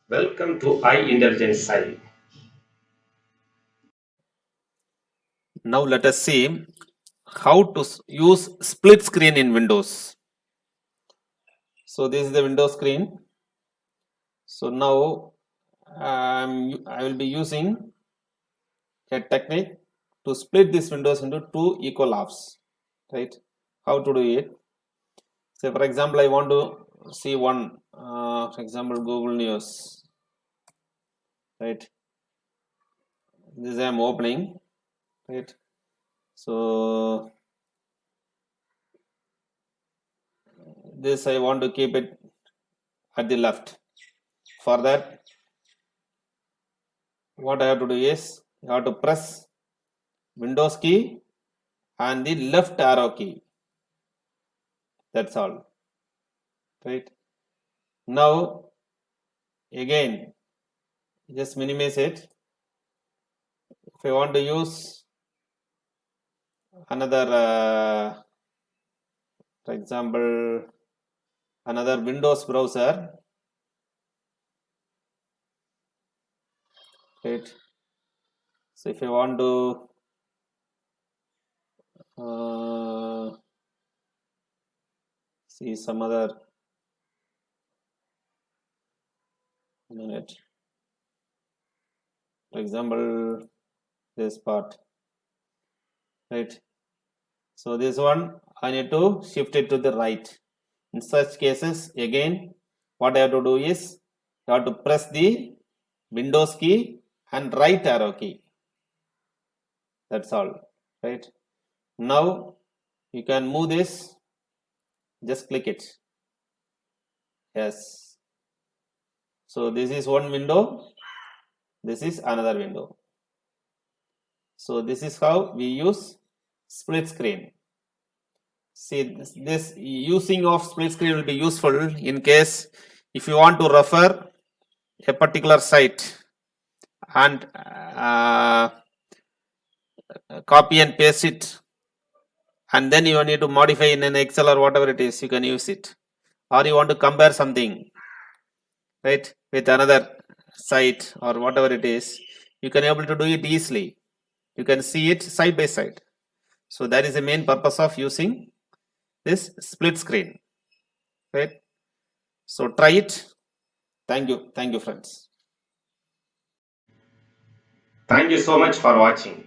Welcome to iINTELLIGENCEi. Now let us see how to use split screen in Windows. So this is the Windows screen. So now I will be using a technique to split this Windows into two equal halves. Right? How to do it? Say for example, I want to see one. For example, Google News. Right? This I am opening. Right? So this I want to keep it at the left. For that, what I have to do is you have to press Windows key and the left arrow key. That's all. Right? Now again, just minimize it. If I want to use another, for example, another Windows browser, right? So if I want to see some other minute, for example, this part, right? So this one I need to shift it to the right. In such cases, again, what I have to do is you have to press the Windows key and right arrow key. That's all, right? Now you can move this, just click it. Yes. So this is one window, this is another window. So this is how we use split screen. See, this using of split screen will be useful in case if you want to refer a particular site and copy and paste it, and then you need to modify in an Excel or whatever it is, you can use it. Or you want to compare something, right, with another site or whatever it is, you can able to do it easily. You can see it side by side. So that is the main purpose of using this split screen, right? So try it. Thank you friends. Thank you so much for watching.